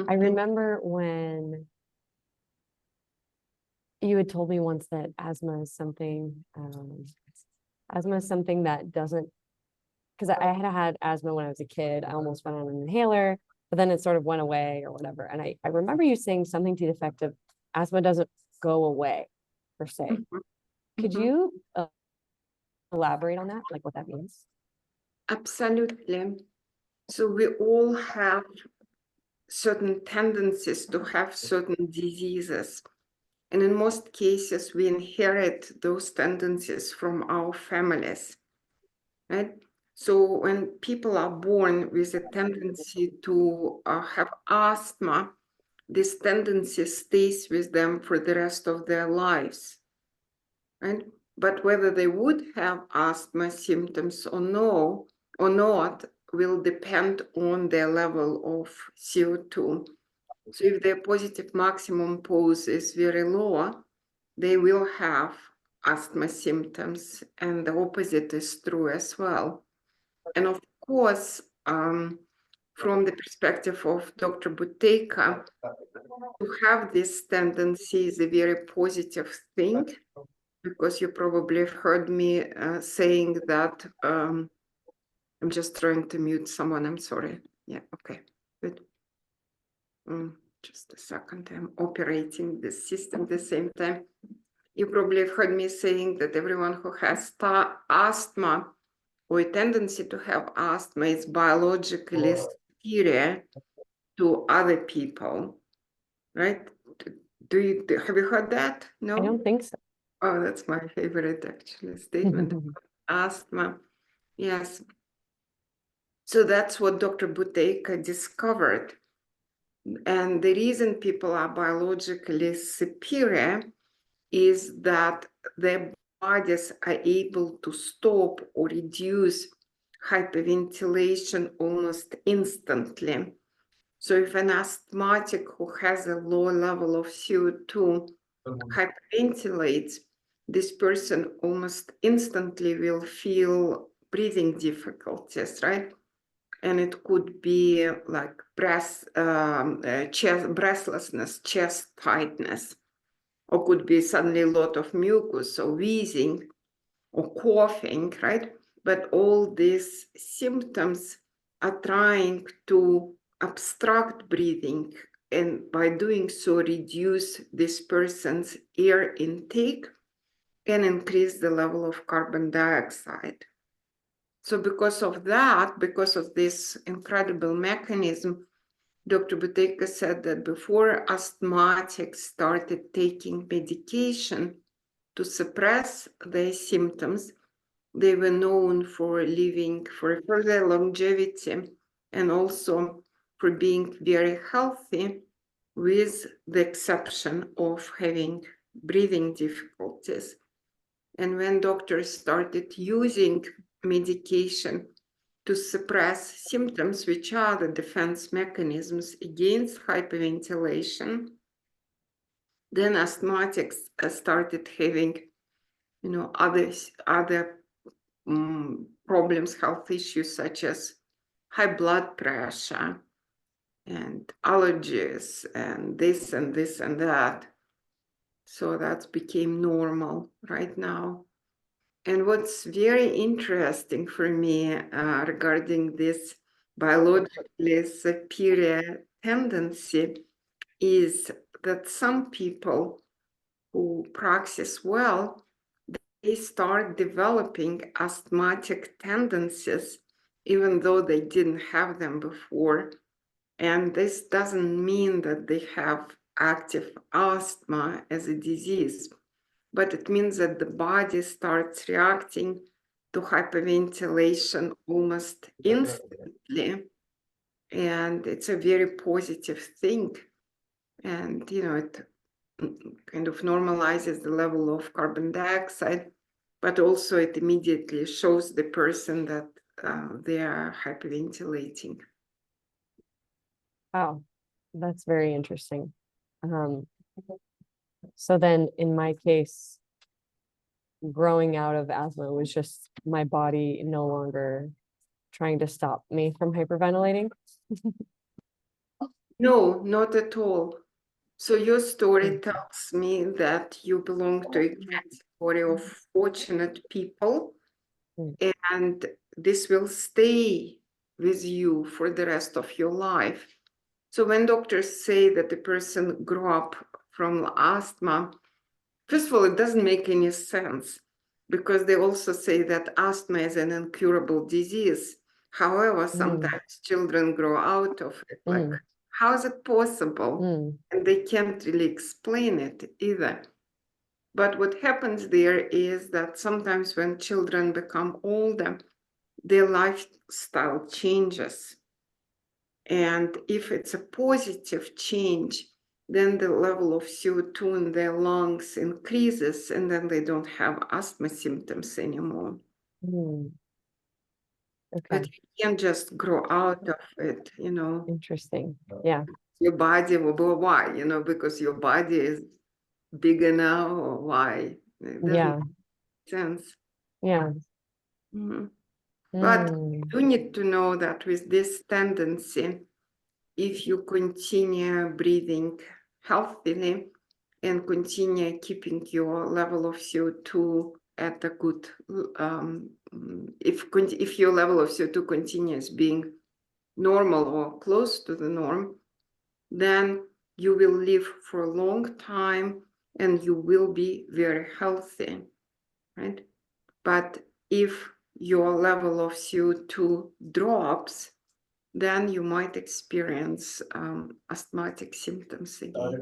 I remember when you had told me once that asthma is something that doesn't, because I had asthma when I was a kid. I almost went on an inhaler, but then it sort of went away or whatever. And I remember you saying something to the effect of asthma doesn't go away per se. Could you elaborate on that, like what that means? Absolutely. So we all have certain tendencies to have certain diseases. And in most cases, we inherit those tendencies from our families, right? So when people are born with a tendency to have asthma, this tendency stays with them for the rest of their lives, right? But whether they would have asthma symptoms or not will depend on their level of CO2. So if their positive maximum pose is very low, they will have asthma symptoms, and the opposite is true as well. And of course, from the perspective of Dr. Buteyko, to have this tendency is a very positive thing, because you probably have heard me saying that. I'm just trying to mute someone. I'm sorry. Yeah, okay, good. Just a second. I'm operating this system at the same time. You probably have heard me saying that everyone who has asthma or a tendency to have asthma is biologically superior to other people, right? Have you heard that? No? I don't think so. Oh, that's my favorite actually statement. Asthma. Yes. So that's what Dr. Buteyko discovered. And the reason people are biologically superior is that their bodies are able to stop or reduce hyperventilation almost instantly. So if an asthmatic who has a low level of CO2 hyperventilates, this person almost instantly will feel breathing difficulties, right? And it could be like breathlessness, chest tightness, or could be suddenly a lot of mucus or wheezing or coughing, right? But all these symptoms are trying to obstruct breathing, and by doing so, reduce this person's air intake and increase the level of carbon dioxide. So because of that, because of this incredible mechanism, Dr. Buteyko said that before asthmatics started taking medication to suppress their symptoms, they were known for living for further longevity and also for being very healthy, with the exception of having breathing difficulties. And when doctors started using medication to suppress symptoms, which are the defense mechanisms against hyperventilation, then asthmatics started having, other problems, health issues such as high blood pressure and allergies and this and this and that. So that became normal right now. And what's very interesting for me regarding this biologically superior tendency is that some people who practice well, they start developing asthmatic tendencies, even though they didn't have them before. And this doesn't mean that they have active asthma as a disease, but it means that the body starts reacting to hyperventilation almost instantly. And it's a very positive thing. And, it kind of normalizes the level of carbon dioxide, but also it immediately shows the person that they are hyperventilating. Wow, that's very interesting. So then in my case, growing out of asthma was just my body no longer trying to stop me from hyperventilating. No, not at all. So your story Mm. tells me that you belong to a category of fortunate people, Mm. and this will stay with you for the rest of your life. So when doctors say that a person grew up from asthma, first of all, it doesn't make any sense, because they also say that asthma is an incurable disease. However, sometimes children grow out of it. Like, Mm. how is it possible? Mm. And they can't really explain it either. But what happens there is that sometimes when children become older, their lifestyle changes. And if it's a positive change, then the level of CO2 in their lungs increases, and then they don't have asthma symptoms anymore. Mm. But Okay, you can't just grow out of it, interesting. Yeah, Your body, well, why? Because your body is bigger now, or why? It doesn't yeah, make sense. yeah. Mhm. But Mm. you need to know that with this tendency, if you continue breathing healthily and continue keeping your level of CO2 at a good, if your level of CO2 continues being normal or close to the norm, then you will live for a long time and you will be very healthy, right? But if your level of CO2 drops, then you might experience asthmatic symptoms again.